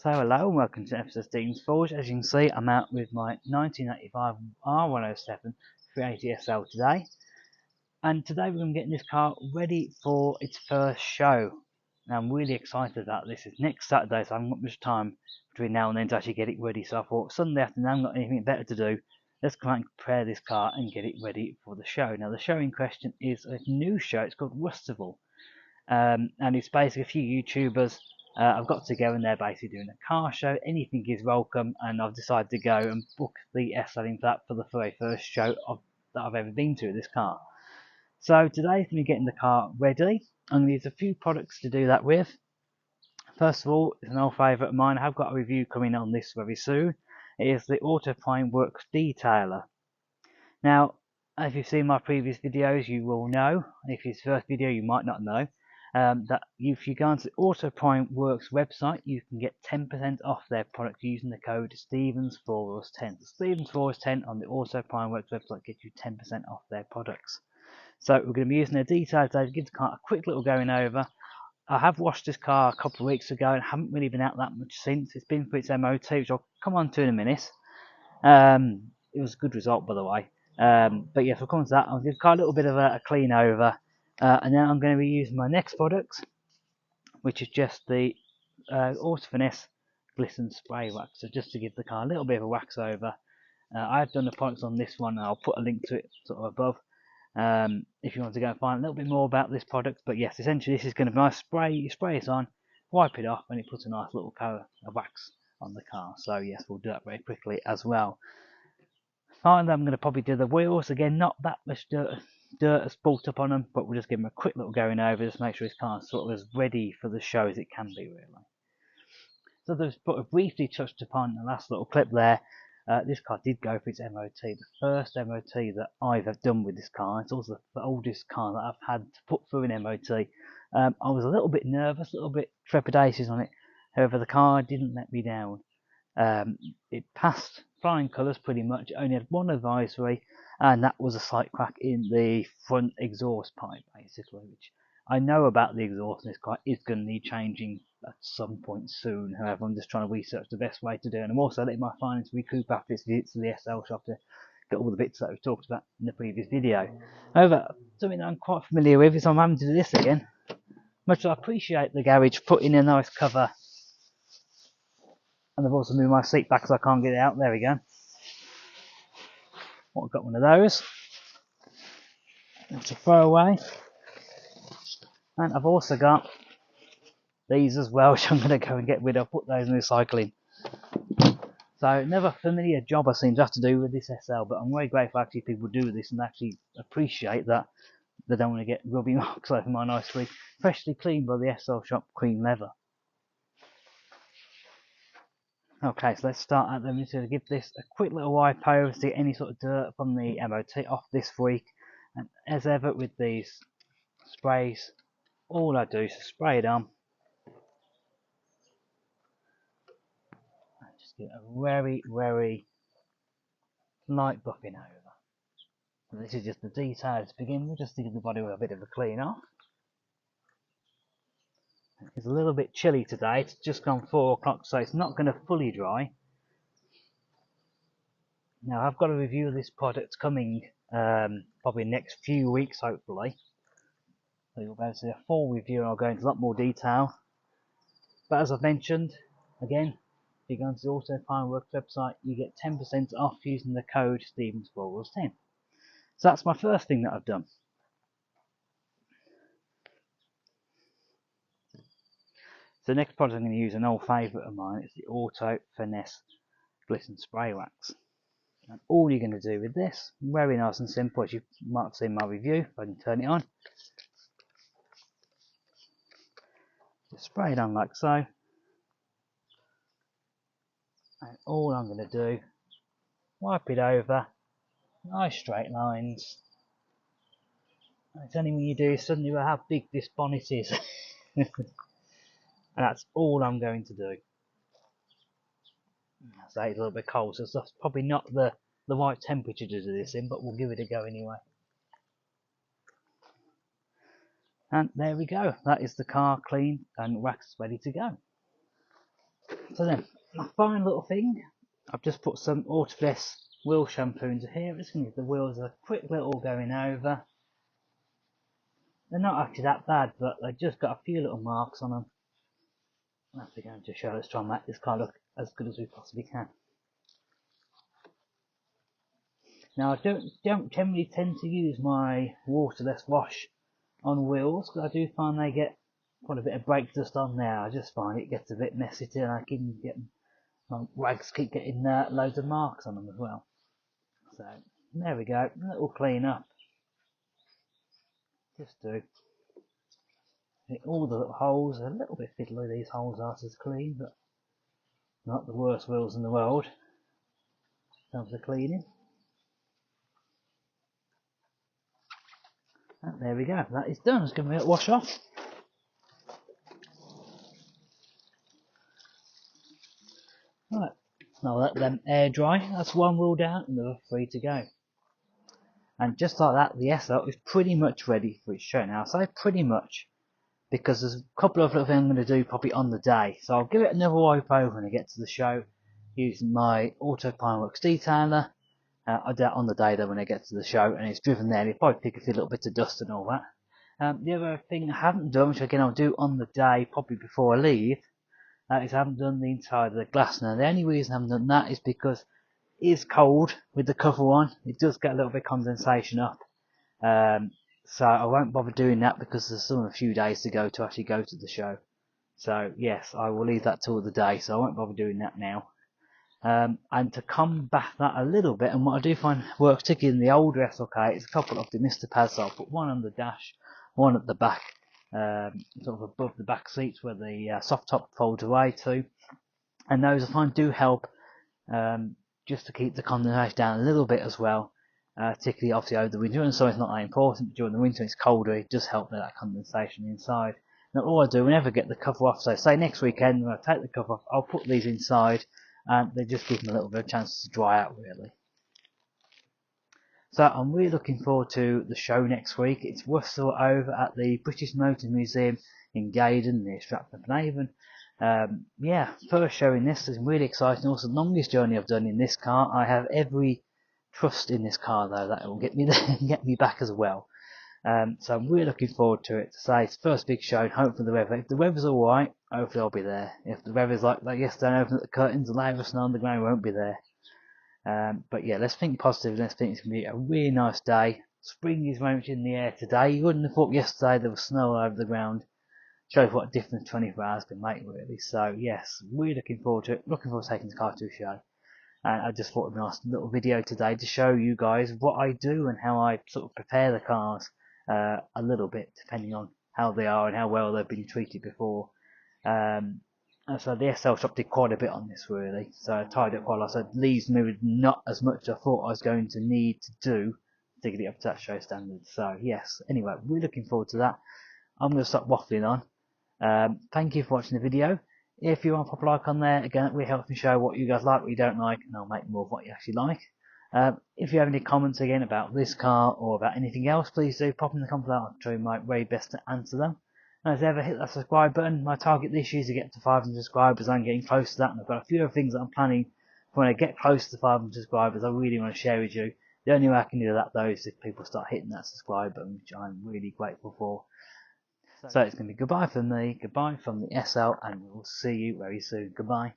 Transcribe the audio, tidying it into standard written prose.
So hello and welcome to episode 16 Forge. As you can see, I'm out with my 1985 R172 380 SL today. And today we're going to get this car ready for its first show. Now I'm really excited about this. It's next Saturday, so I haven't got much time between now and then to actually get it ready. So I thought Sunday afternoon, I haven't got anything better to do. Let's come out and prepare this car and get it ready for the show. Now the show in question is a new show. It's called Rustival. And it's basically a few YouTubers I've got together and they're basically doing a car show. Anything is welcome, and I've decided to go and book the SL in that for the very first show that I've ever been to with this car. So today, for me getting the car ready, I'm going to use a few products to do that with. First of all, it's an old favourite of mine. I have got a review coming on this very soon. It is the Auto Prime Works Detailer. Now, if you've seen my previous videos, you will know. If it's the first video, you might not know. That if you go onto the Auto Prime Works website, you can get 10% off their product using the code Stevens410. Stevens410 on the Auto Prime Works website gets you 10% off their products. So we're going to be using their details today to give the car a quick little going over. I have washed this car a couple of weeks ago and haven't really been out that much since. It's been for its MOT, which I'll come on to in a minute. It was a good result, by the way. But yeah, for coming to that, I'll give the car a little bit of a clean over. And then I'm going to be using my next product, which is just the Auto Finesse Glisten Spray Wax. So just to give the car a little bit of a wax over. I've done the products on this one, and I'll put a link to it sort of above if you want to go and find a little bit more about this product. But yes, essentially this is going to be nice spray. You spray it on, wipe it off, and it puts a nice little coat of wax on the car. So yes, we'll do that very quickly as well. Finally, I'm going to probably do the wheels. Again, not that much dirt has built up on them, but we'll just give them a quick little going over, just make sure this car is sort of as ready for the show as it can be, really. So just briefly touched upon the last little clip there. This car did go for its MOT, the first MOT that I've done with this car. It's also the oldest car that I've had to put through an MOT. I was a little bit nervous, a little bit trepidatious on it. However, the car didn't let me down. It passed flying colours pretty much. It only had one advisory, and that was a slight crack in the front exhaust pipe, basically, which I know about the exhaust in this car is going to need changing at some point soon. However, I'm just trying to research the best way to do it, and I'm also letting my finance recoup after its visit to the SL shop to get all the bits that we talked about in the previous video. However, something that I'm quite familiar with is I'm having to do this again. Much as I appreciate the garage putting in a nice cover, and I've also moved my seat back so I can't get it out. There we go. I've got one of those. To throw away. And I've also got these as well, which I'm going to go and get rid of. Put those in recycling. So another familiar job I seem to have to do with this SL, but I'm very grateful actually people do this and actually appreciate that they don't want to get rubby marks over my nicely freshly cleaned by the SL shop cream leather. Okay, so let's start out. I'm going to give this a quick little wipe over to get any sort of dirt from the MOT off this freak. And as ever with these sprays, all I do is spray it on. And just give it a very, very light buffing over. And this is just the detail to begin with, just to give the body a bit of a clean off. It's a little bit chilly today. It's just gone 4 o'clock, so it's not going to fully dry. Now I've got a review of this product coming probably next few weeks, hopefully. So you'll be able to see a full review and I'll go into a lot more detail. But as I've mentioned, again, if you go onto the Auto Prime Works website, you get 10% off using the code Stevens410. So that's my first thing that I've done. So the next product I'm going to use, an old favourite of mine, is the Auto Finesse Glisten Spray Wax. And all you're going to do with this, very nice and simple, as you might have seen in my review, if I can turn it on. Just spray it on like so. And all I'm going to do, wipe it over, nice straight lines. And it's only when you do suddenly will how big this bonnet is. And that's all I'm going to do. So it's a little bit cold, so that's probably not the right temperature to do this in, but we'll give it a go anyway. And there we go. That is the car clean and waxed, ready to go. So then, my final little thing, I've just put some Autoflex wheel shampoo into here. I'm just going to give the wheels a quick little going over. They're not actually that bad, but they've just got a few little marks on them. I'm actually going to show, let's try and make this car look as good as we possibly can. Now I don't generally tend to use my waterless wash on wheels because I do find they get quite a bit of brake dust on there. I just find it gets a bit messy too, and I keep getting my rags keep getting loads of marks on them as well. So there we go, a little clean up. Just do all the little holes. A little bit fiddly these holes are to clean, but not the worst wheels in the world in terms of cleaning. And there we go, that is done. It's going to wash off. Right, now let them air dry. That's one wheel down, another 3 to go. And just like that, the SL is pretty much ready for its show. Now I say pretty much because there's a couple of little things I'm going to do probably on the day. So I'll give it another wipe over when I get to the show using my Auto Pineworks detailer. I'll do that on the day though when I get to the show, and it's driven there. It'll probably pick a few little bits of dust and all that. The other thing I haven't done, which again I'll do on the day probably before I leave, is I haven't done the inside of the glass. Now the only reason I haven't done that is because it is cold with the cover on. It does get a little bit of condensation up. So I won't bother doing that because there's still a few days to go to actually go to the show. So yes, I will leave that till the day, so I won't bother doing that now. And to combat that a little bit, and what I do find works particularly in the older SLK is a couple of the Mr. pads. So I'll put one on the dash, one at the back, sort of above the back seats where the soft top folds away to, and those I find do help just to keep the condensation down a little bit as well, particularly obviously over the winter. And so it's not that important, but during the winter it's colder, it does help with that condensation inside. Now all I do whenever I get the cover off, so say next weekend when I take the cover off, I'll put these inside and they just give them a little bit of chance to dry out really. So I'm really looking forward to the show next week. It's Worcester over at the British Motor Museum in Gaydon near Stratford-upon-Avon. Yeah, first show in this is really exciting. Also the longest journey I've done in this car. I have every trust in this car though that it will get me there and get me back as well. So I'm really looking forward to it. To say it's the first big show, and hopefully the weather. If the weather's alright, hopefully I'll be there. If the weather's like yesterday, I opened up the curtains and lay snow on the ground, I won't be there. But yeah, let's think positive. Let's think it's going to be a really nice day. Spring is very much in the air today. You wouldn't have thought yesterday there was snow all over the ground. Shows what a difference 24 hours can make really. So yes, really looking forward to it. Looking forward to taking the car to a show. And I just thought it'd be a nice little video today to show you guys what I do and how I sort of prepare the cars a little bit, depending on how they are and how well they've been treated before. So the SL shop did quite a bit on this really, so I tied it quite a lot. So it leaves me with not as much as I thought I was going to need to do to get it up to that show standard. So yes, anyway, we're looking forward to that. I'm going to stop waffling on. Thank you for watching the video. If you want to pop a like on there, again, it really helps me show what you guys like, what you don't like, and I'll make more of what you actually like. If you have any comments again about this car or about anything else, please do pop in the comments. I'll try my very best to answer them. And as ever, hit that subscribe button. My target this year is to get to 500 subscribers. I'm getting close to that, and I've got a few other things that I'm planning for when I get close to 500 subscribers. I really want to share with you. The only way I can do that though is if people start hitting that subscribe button, which I'm really grateful for. So it's going to be goodbye from me, goodbye from the SL, and we'll see you very soon. Goodbye.